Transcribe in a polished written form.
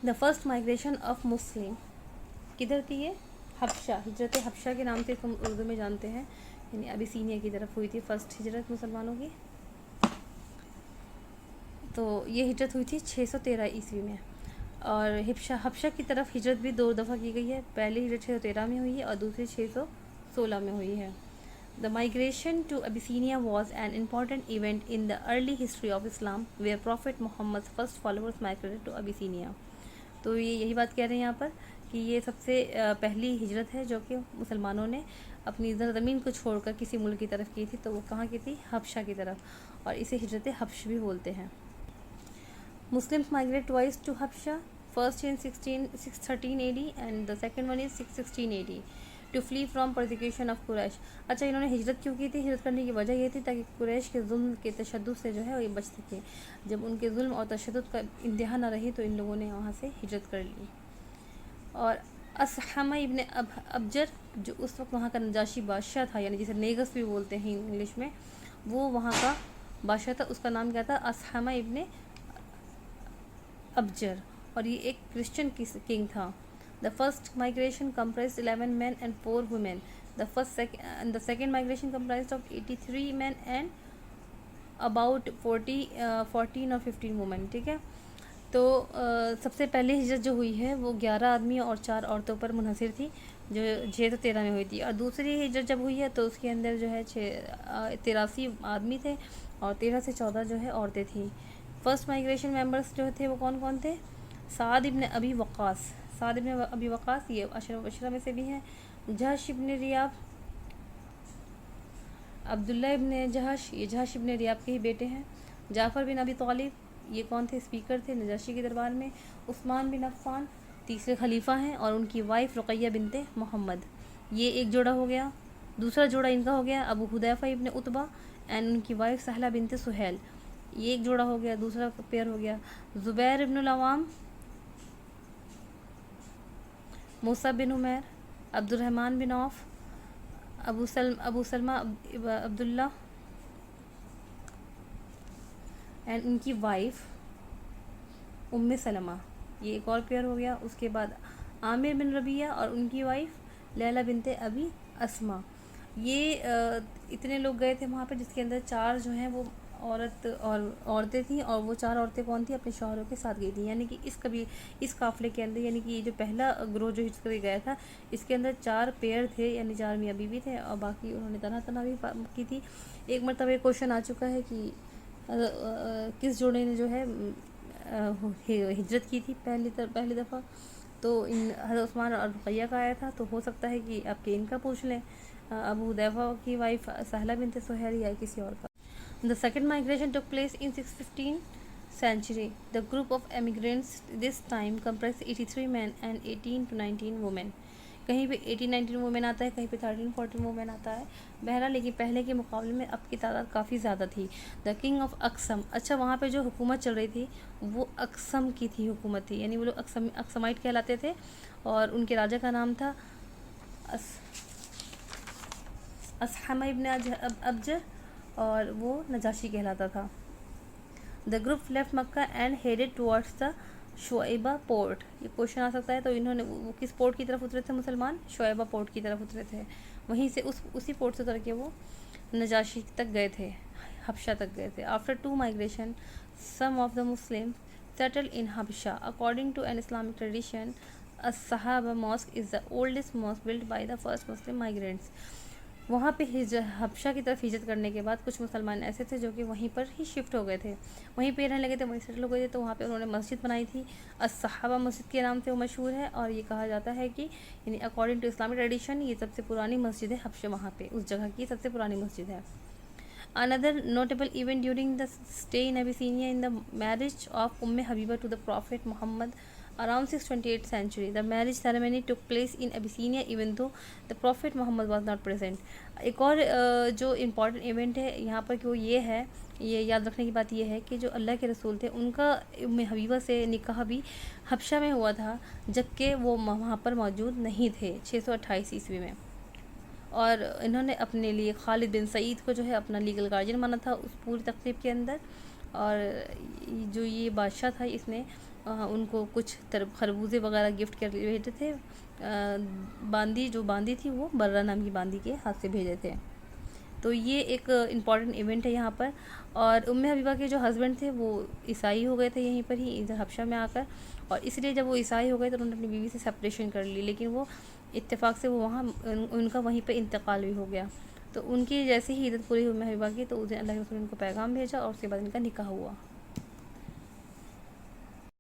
The first migration of Muslim किधर थी ये? हबशा, हिजरत हबशा के नाम से इसको उर्दू में जानते हैं, यानी अबिसीनिया की तरफ हुई थी फर्स्ट हिजरत मुसलमानों की। तो ये हिजरत हुई थी 613 ईस्वी में। और हबशा की तरफ हिजरत भी 2 दफ़ा की गई है। पहली हिजरत 613 में हुई है और दूसरी 616 में हुई है। The migration to Abyssinia was an important event in the early history of Islam, where Prophet Muhammad's first followers migrated to Abyssinia. तो ये यही बात कह रहे हैं यहाँ पर कि ये सबसे पहली हिजरत है जो कि मुसलमानों ने अपनी ज़मीन को छोड़कर किसी मुल्क की तरफ की थी। तो वो कहाँ की थी? हबशा की तरफ, और इसे हिजरत हबश भी बोलते हैं। Muslims migrate twice to Habsha, first in 613 AD and the second one is 616 AD to flee from persecution of Quraysh. अच्छा, इन्होंने हिजरत क्यों की थी? हिजरत करने की वजह ये थी ताकि कुरैश के जुल्म के तशद्दुद से जो है ये बच सके। जब उनके जुल्म और तशद्दुद का इंतहा न रही तो इन लोगों ने वहाँ से हिजरत कर ली। और असहमा इब्न अबजर, जो उस वक्त वहाँ का नजाशी बादशाह था, यानी जिसे नेगस भी बोलते हैं इंग्लिश में, वो वहाँ का बादशाह था। उसका नाम क्या था? असहमा इब्न अबजर, और ये एक क्रिश्चियन किंग था। The first migration comprised 11 men and 4 women. The second migration comprised of 83 men and about 14 और 15 women. ठीक है, तो सबसे पहले हिजरत जो हुई है वो 11 आदमी और 4 औरतों पर मुनहसर थी, जो 613 में हुई थी। और दूसरी हिजरत जब हुई है तो उसके अंदर जो है 83 आदमी थे और 13 से 14 जो है औरतें थी। फर्स्ट माइग्रेशन मेंबर्स जो थे वो कौन कौन थे? साद इब्न अबी वक़ास, साद इब्न अबी वक़ास ये अशरा मुबश्शरा में से भी हैं। जहश इब्न रियाब, अब्दुल्ला इब्न जहश, ये जहश इब्न रियाब के ही बेटे हैं। जाफ़र बिन अबी तालिब, ये कौन थे? स्पीकर थे नजाशी के दरबार में। उस्मान बिन अफ़्फ़ान तीसरे खलीफा हैं, और उनकी वाइफ रुक़ैया बिनते मोहम्मद, ये एक जोड़ा हो गया। दूसरा जोड़ा इनका हो गया अबू हुदैफ़ा इब्न उतबा एंड उनकी वाइफ सहला बिनते सुहैल, ये एक जोड़ा हो गया, दूसरा पेयर हो गया। ज़ुबैर इब्न अवाम, मूसा बिन उमैर, अब्दुर्रहमान बिन औफ, अबू सलमा अब्दुल्ला एंड उनकी वाइफ उम्मे सलमा, ये एक और पेयर हो गया। उसके बाद आमिर बिन रबिया और उनकी वाइफ लैला बिनते अबी अस्मा, ये इतने लोग गए थे वहाँ पे, जिसके अंदर 4 जो हैं वो औरतें थी, और वो 4 औरतें कौन थी? अपने शौहरों के साथ गई थी। यानी कि इस काफ़िले के अंदर, यानी कि ये जो पहला ग्रोह जो हिजरत करके गया था, इसके अंदर 4 पेयर थे, यानी 4 मियाँ बीवी थे, और बाकी उन्होंने तना भी की थी। एक मरतबा ये क्वेश्चन आ चुका है कि किस जोड़े ने जो है हिजरत की थी पहली दफ़ा, तो इन हज़रत उस्मान और रुक़ैया का आया था। तो हो सकता है कि आपके इनका पूछ लें, अबू हुदैफ़ा की वाइफ सहला बिनते सुहैल या किसी और का। The second migration took place in 615 century. The group of emigrants this time comprised 83 men and 18 to 19 women. कहीं पे 18-19 वुमेन आता है, कहीं पे 13-14 वुमेन आता है। बहरहाल लेकिन पहले के मुकाबले में अब की तादाद काफ़ी ज़्यादा थी। द किंग ऑफ अक्सम, अच्छा वहाँ पे जो हुकूमत चल रही थी वो अक्सम की थी हुकूमत थी, यानी वो लोग अक्समाइट कहलाते थे, और उनके राजा का नाम था असहमा इब्न अबजर, और वो नजाशी कहलाता था। The group left Makkah and headed towards the Shuaiba port, ये क्वेश्चन आ सकता है। तो इन्होंने वो किस पोर्ट की तरफ उतरे थे मुसलमान? शुएबा पोर्ट की तरफ उतरे थे। वहीं से उसी पोर्ट से उतर के वो नजाशी तक गए थे, हबशा तक गए थे। After 2 migration some of the Muslim settle in Habsha according to an Islamic tradition. Ashaba mosque is the oldest mosque build by the first Muslim migrants. वहाँ पे हबशा की तरफ हिजरत करने के बाद कुछ मुसलमान ऐसे थे जो कि वहीं पर ही शिफ्ट हो गए थे, वहीं पे रहने लगे थे, वहीं सेटल हो गए थे। तो वहाँ पे उन्होंने मस्जिद बनाई थी, असहाबा मस्जिद के नाम से वो मशहूर है, और ये कहा जाता है कि यानी अकॉर्डिंग टू इस्लामिक ट्रेडिशन ये सबसे पुरानी मस्जिद है हबशा, वहाँ पे उस जगह की सबसे पुरानी मस्जिद है। Another notable event during the stay in Abyssinia in the marriage of Habiba to the Prophet Muhammad around 628 century. The marriage ceremony took place in Abyssinia even though the Prophet Muhammad was not present. एक और जो important event है यहाँ पर कि वो ये है, ये याद रखने की बात ये है कि जो अल्लाह के रसूल थे उनका हबीबा से निकाह भी हबशा में हुआ था, जबकि वो वहाँ पर मौजूद नहीं थे 628 ईस्वी में। और इन्होंने अपने लिए खालिद बिन सईद को जो है अपना लीगल गार्जियन माना था उस पूरी तकरीब के अंदर। और जो ये बादशाह था इसने ان کو کچھ خربوزے وغیرہ گفٹ کر بھیجے تھے. باندی تھی وہ برہ نام کی باندی کے ہاتھ سے بھیجے تھے. تو یہ ایک امپورٹنٹ ایونٹ ہے یہاں پر. اور حبیبہ کے جو ہسبینڈ تھے وہ عیسائی ہو گئے تھے یہیں پر ہی ادھر حبشہ میں آ کر, اور اس لیے جب وہ عیسائی ہو گئے تو انہوں نے اپنی بیوی سے سپریشن کر لی, لیکن وہ اتفاق سے وہ وہاں ان کا وہیں پہ انتقال بھی ہو گیا. تو ان کی جیسے ہی عدت پوری ہوئی حبیبہ کی تو اللہ کے رسول نے ان کو پیغام بھیجا اور اس کے بعد ان کا نکاح ہوا.